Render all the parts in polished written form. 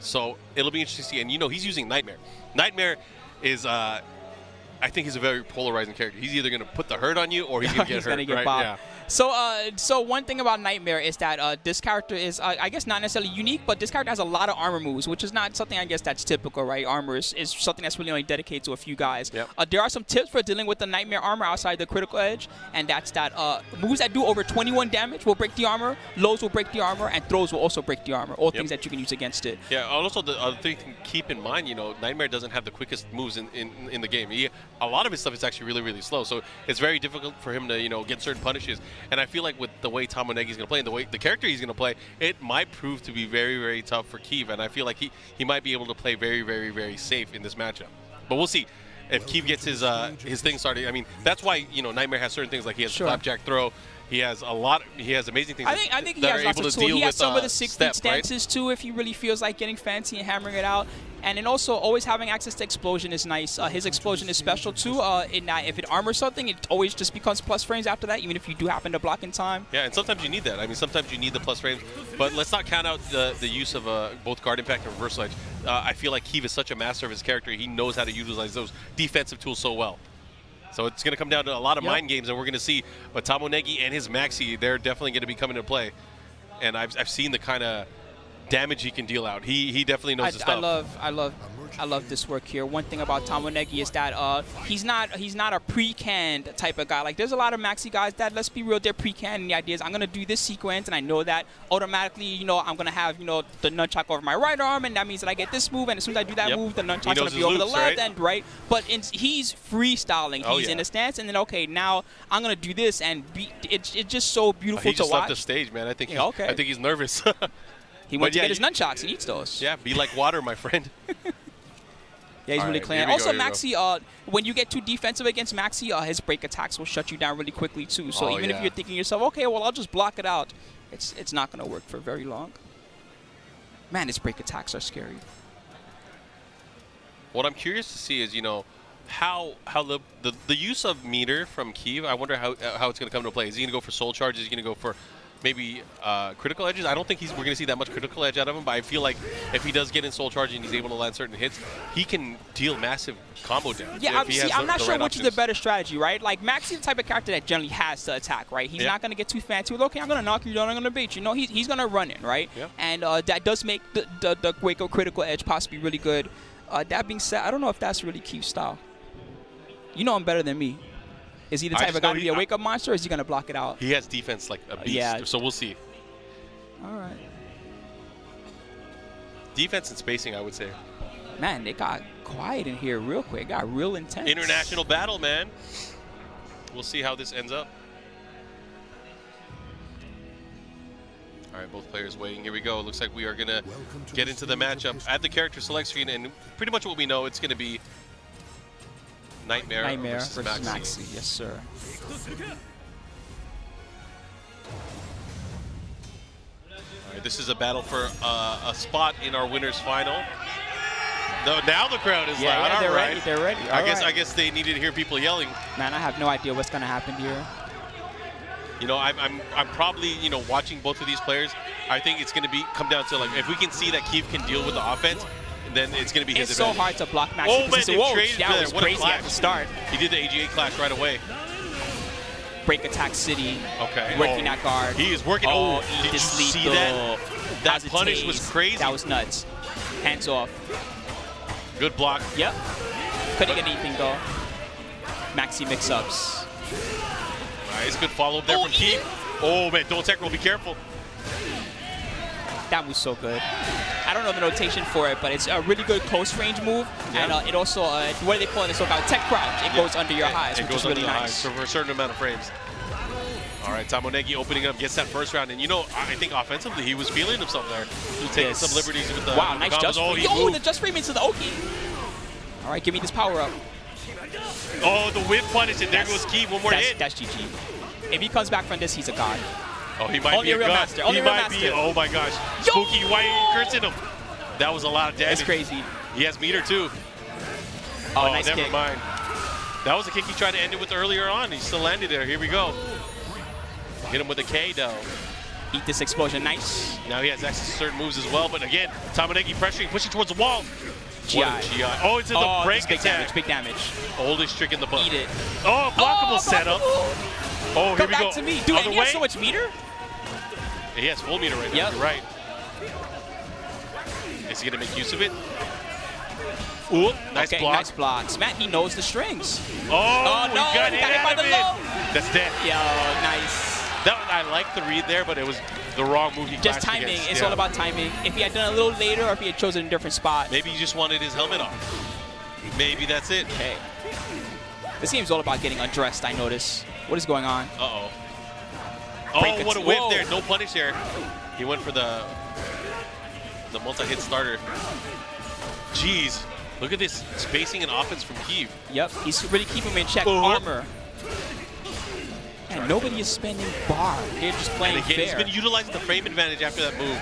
So it'll be interesting to see. And, you know, he's using Nightmare. Nightmare is, I think he's a very polarizing character. He's either going to put the hurt on you or he's going to get hurt. Gonna get right? bopped. Yeah. So one thing about Nightmare is that this character is, I guess, not necessarily unique, but this character has a lot of armor moves, which is not something I guess that's typical, right? Armor is something that's really only dedicated to a few guys. Yep. There are some tips for dealing with the Nightmare armor outside the critical edge, and that's that moves that do over 21 damage will break the armor, lows will break the armor, and throws will also break the armor. All things that you can use against it. Yeah. Also, the other thing to keep in mind, you know, Nightmare doesn't have the quickest moves in the game. A lot of his stuff is actually really, really slow, so it's very difficult for him to, you know, get certain punishes. And I feel like with the way Tamonegi is going to play and the character he's going to play, it might prove to be very, very tough for Keev. And I feel like he might be able to play very, very, very safe in this matchup. But we'll see if Keev gets his thing started. I mean, that's why, you know, Nightmare has certain things like he has the flapjack throw. He has he has amazing things. I think he has lots of tools. He has some of the 6-feet stances too if he really feels like getting fancy and hammering it out. And then also always having access to explosion is nice. His explosion is special too in that if it armors something, it always just becomes plus frames after that, even if you do happen to block in time. Yeah, and sometimes you need that. I mean, sometimes you need the plus frames. But let's not count out the use of both guard impact and reversal edge. I feel like Keev is such a master of his character. He knows how to utilize those defensive tools so well. So it's going to come down to a lot of mind games, and we're going to see. But Tamonegi and his Maxi, they're definitely going to be coming into play. And I've seen the kind of damage he can deal out. He definitely knows his stuff. I love this work here. One thing about Tamonegi is that he's not a pre-canned type of guy. Like there's a lot of Maxi guys that, let's be real, they're pre-canned. And the idea is I'm gonna do this sequence, and I know that automatically, you know, I'm gonna have, you know, the nunchuck over my right arm, and that means that I get this move, and as soon as I do that move, the nunchuck's gonna be over the left end, right? But he's freestyling. He's in a stance, and then okay, now I'm gonna do this, and it's just so beautiful to watch. He just left the stage, man. I think I think he's nervous. He went to get his nunchucks. He needs those. Yeah, be like water, my friend. Yeah, he's really clean. Also, Maxi, when you get too defensive against Maxi, his break attacks will shut you down really quickly too. So even if you're thinking to yourself, okay, well, I'll just block it out, it's not going to work for very long. Man, his break attacks are scary. What I'm curious to see is, you know, how the use of meter from Keev. I wonder how it's going to come into play. Is he going to go for soul charge? Is he going to go for maybe critical edges? I don't think we're going to see that much critical edge out of him, but I feel like if he does get in soul charge and he's able to land certain hits, he can deal massive combo damage. Yeah, I'm not sure which is the better strategy, right? Like, Maxi is the type of character that generally has to attack, right? He's not going to get too fancy with, okay, I'm going to knock you down, I'm going to bait you. No, he's going to run in, right? Yeah. And that does make the Waco critical edge possibly really good. That being said, I don't know if that's really Keev's style. You know him better than me. Is he the type of guy to be a wake-up monster, or is he going to block it out? He has defense like a beast, so we'll see. All right. Defense and spacing, I would say. Man, it got quiet in here real quick. It got real intense. International battle, man. We'll see how this ends up. All right, both players waiting. Here we go. Looks like we are going to get into the matchup at the character select screen, and pretty much what we know, it's going to be Nightmare versus Maxi. Yes, sir. All right, this is a battle for a spot in our winners final. No, now the crowd is loud. Yeah, all right. They're ready. I guess they needed to hear people yelling. Man, I have no idea what's gonna happen here. You know, I'm probably, you know, watching both of these players. I think it's gonna come down to, like, if we can see that Keev can deal with the offense, then it's going to be his advantage. It's so hard to block Maxi. Oh, man, that was crazy at the start. He did the AGA clash right away. Break attack city. Okay. Working that guard. He is working. Oh, did you see that? That punish was crazy. That was nuts. Hands off. Good block. Yep. Couldn't get anything, though. Maxi mix-ups. Nice. Good follow-up there from Keev. Oh, man. Don't tech roll. Be careful. That was so good. I don't know the notation for it, but it's a really good close range move, and it also, what do they call it? It's called tech crouch. It goes under your highs, which is really nice. For a certain amount of frames. All right, Tamonegi opening up, gets that first round, and you know, I think offensively he was feeling himself there. He was taking some liberties with the nice just frame. Oh, the just frame into the Oki. All right, give me this power up. Oh, the whip punish, and there goes Keev, one more hit. That's GG. If he comes back from this, he's a god. Oh, he might be a real master. He might be. Oh my gosh. Spooky, why are you cursing him? That was a lot of damage. That's crazy. He has meter too. Oh, nice never kick. mind. That was a kick he tried to end it with earlier on. He still landed there. Here we go. Hit him with a K though. Eat this explosion. Nice. Now he has access to certain moves as well, but again, Tamonegi pressuring, pushing towards the wall. GI. GI. Oh, it's in the break big attack. damage, big damage. Oldest trick in the book. Eat it. Oh, blockable setup. Oh, here we go. Come back to me. Dude, and he has so much meter? He has full meter right now. Yep. You're right. Is he going to make use of it? Ooh, nice block. Nice blocks. Man, he knows the strings. Oh, no, he got hit hit by out the of low. it. That's dead. Yo, nice. That one, I like the read there, but it was the wrong move he Just clashed timing. against. It's all about timing. If he had done it a little later or if he had chosen a different spot. Maybe he just wanted his helmet off. Maybe that's it. Okay. This game's all about getting undressed, I notice. What is going on? Uh-oh. Oh, what a whip there. No punish there. He went for the multi-hit starter. Jeez. Look at this spacing and offense from Keev. Yep. He's really keeping him in check. Oh. Armor. And nobody is spending bar. They're just playing and again, fair. he's been utilizing the frame advantage after that move.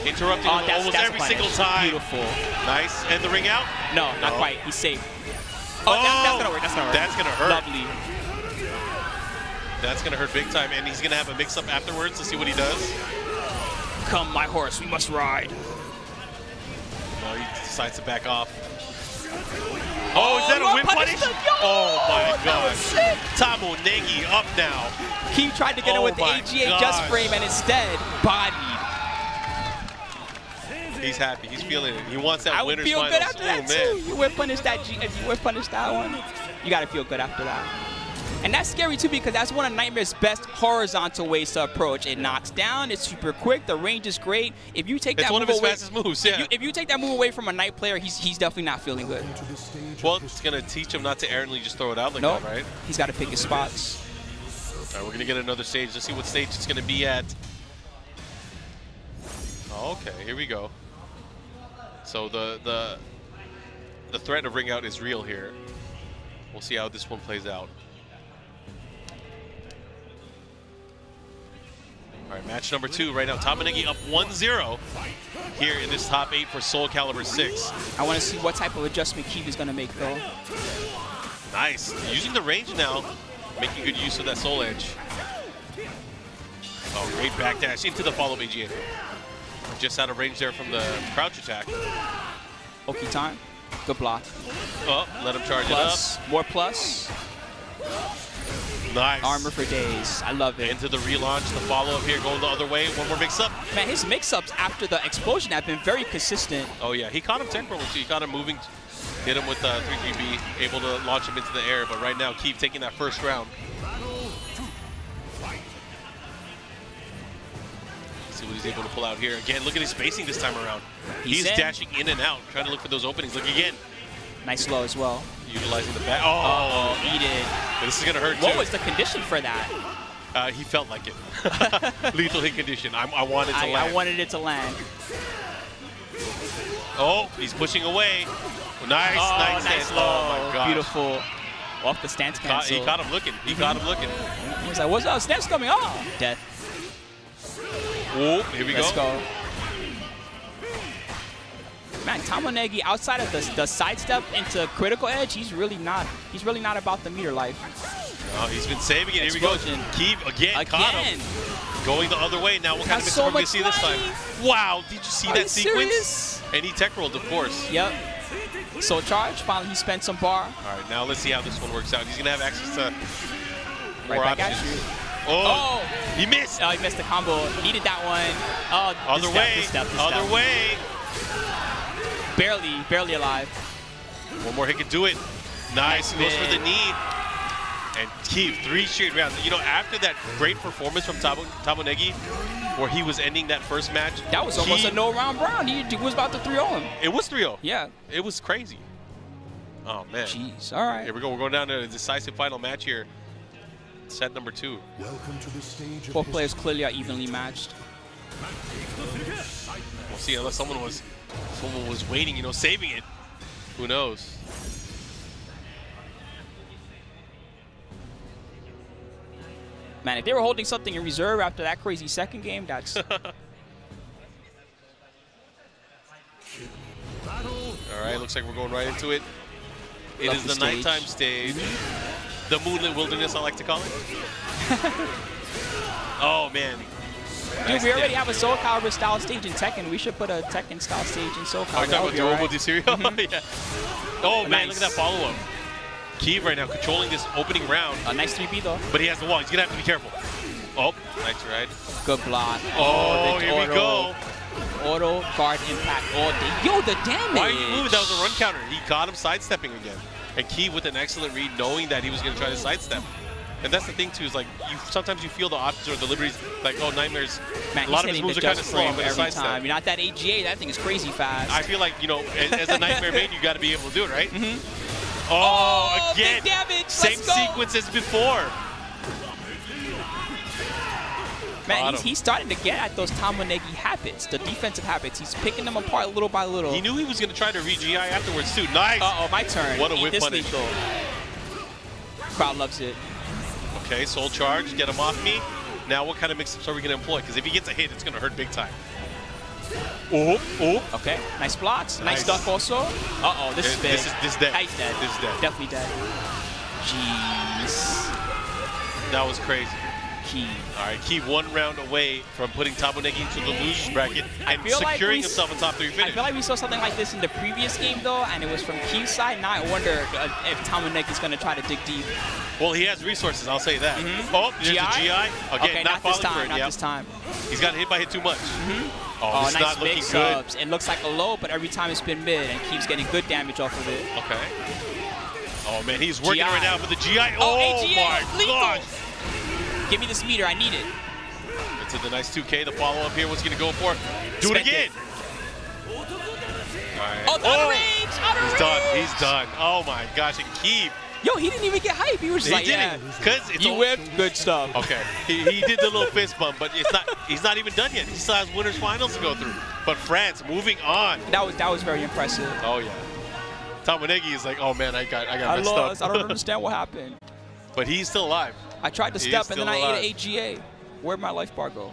Interrupting him almost that's every single time. Beautiful. Nice. And the ring out? No, not quite. He's safe. Oh, that's going to work. That's going to work. That's going to hurt. Lovely. That's going to hurt big time. And he's going to have a mix-up afterwards to see what he does. Come, my horse. We must ride. No, he decides to back off. Oh, is that a whip punish? Oh my gosh. Tamonegi up now. Keev tried to get it with the AGA just frame and instead bodied. He's happy. He's feeling it. He wants that winner's finals. I would feel good after that too. You whip punish that if you whip punish that one, you gotta feel good after that. And that's scary too because that's one of Nightmare's best horizontal ways to approach. It knocks down, it's super quick, the range is great. If you take that move away, it's one of his fastest moves, yeah. If you take that move away from a Knight player, he's definitely not feeling good. Well, it's gonna teach him not to errantly just throw it out like that, right? He's gotta pick his spots. All right, we're gonna get another stage. Let's see what stage it's gonna be at. Okay, here we go. So the threat of ring out is real here. We'll see how this one plays out. All right, match number 2 right now. Tamonegi up 1-0 here in this top 8 for Soulcalibur 6. I want to see what type of adjustment Keev is going to make, though. Nice. Using the range now, making good use of that soul edge. Oh, great backdash into the follow AGA. Just out of range there from the crouch attack. Okay, time. Good block. Oh, let him charge plus, it up. More plus. Nice. Armor for days. I love it. Into the relaunch, the follow-up here, going the other way. One more mix-up. Man, his mix-ups after the explosion have been very consistent. Oh, yeah. He caught him tech rolling, too. He caught him moving, hit him with 3-3B, able to launch him into the air. But right now, Keev taking that first round. See what he's able to pull out here. Again, look at his spacing this time around. He's dashing in and out, trying to look for those openings. Look again. Nice low as well. Utilizing the back. Oh, eat it. This is going to hurt, too. What was the condition for that? He felt like it. Lethal hit condition. I wanted it to land. I wanted it to land. Oh, he's pushing away. Nice, nice low. Oh, my gosh. Beautiful. Off the stance cancel. He caught him looking. He caught him looking. He was like, what's up? Stance coming. Oh, death. Oh, here we go. Let's go. Man, Tamonegi, outside of the sidestep into critical edge, he's really not about the meter life. Oh, he's been saving it. Here we go. Keev again caught him. Going the other way. Now what kind of mix are we going to see this time? Wow, did you see that sequence? Serious? And he tech rolled, of course. Yep. Soul charge. Finally, he spent some bar. All right, now let's see how this one works out. He's going to have access to more options. Oh, he missed. Oh, he missed the combo. Needed that one. Oh, other way. Other way. Barely alive. One more hit could do it. Nice. Goes for the knee. And Keev, 3 straight rounds. You know, after that great performance from Tamonegi, where he was ending that first match. That was almost a no-round round. He was about to 3-0 him. It was 3-0. Yeah. It was crazy. Oh, man. Jeez. All right. Here we go. We're going down to a decisive final match here. Set number 2. Welcome to the stage. Both players clearly are evenly matched. We'll see, unless someone was waiting, you know, saving it. Who knows? Man, if they were holding something in reserve after that crazy second game, that's... All right, looks like we're going right into it. It is the nighttime stage. The moonlit wilderness, I like to call it. Oh, man. Dude, we already have a Soulcalibur style stage in Tekken. We should put a Tekken style stage in Soulcalibur. Are you talking about durable D-Series? Yeah. Oh, man, Nice. look at that follow-up. Keev right now controlling this opening round. A nice 3B, though. But he has the wall. He's going to have to be careful. Oh, nice ride. Good block. Oh, the here we go. Auto guard impact all day. Yo, the damage. Why are you moving? That was a run counter. He caught him sidestepping again. And Keev with an excellent read, knowing that he was going to try to sidestep. And that's the thing, too, is like, sometimes you feel the options or the liberties, like, oh, Nightmare's, Man, a lot of his moves are kind of slow, but every sidestep. time. You're not that AGA, that thing is crazy fast. I feel like, you know, as a Nightmare main, you got to be able to do it, right? Mm-hmm. Oh, again. Big damage. Same sequence as before. Man, he's starting to get at those Tamonegi habits, the defensive habits. He's picking them apart little by little. He knew he was going to try to re-GI afterwards, too. Nice. Uh-oh, my turn. What a Eat whip this punish. lethal. Crowd loves it. Okay, soul charge, get him off me. Now what kind of mix-ups are we going to employ? Because if he gets a hit, it's going to hurt big time. Oh, oh. Okay, nice blocks. Nice duck also. Uh-oh, this is big. This is dead. He's dead. This is dead. Definitely dead. Jeez. That was crazy. Keev. All right, Keev 1 round away from putting Tamonegi into the losers bracket and securing himself in top 3 finish. I feel like we saw something like this in the previous game, though, and it was from Keev's side. Now I wonder if Tamonegi is going to try to dig deep. Well, he has resources, I'll say that. Oh, there's a GI. Again, okay, not this falling time, for it. not this time. He's got hit by it too much. Oh, this is nice not looking big good. subs. It looks like a low, but every time it's been mid, and Keev's getting good damage off of it. Okay. Oh, man, he's working GI. right now for the GI. Oh, Oh, AGA, my lethal. gosh. Give me this meter. I need it. Into the nice 2K. The follow-up here. What's he going to go for? Do it again. All right. Oh, out of range. Out of He's range. done. He's done. Oh, my gosh. And Keev. Yo, he didn't even get hype. He was just like, yeah. Because it's You whipped. Good stuff. Okay. He did the little fist bump, but he's not even done yet. He still has winners finals to go through. But France moving on. That was very impressive. Oh, yeah. Tamonegi is like, oh, man, I got messed up. I don't understand what happened. But he's still alive. I tried to step and then I alive. ate an AGA. Where'd my life bar go?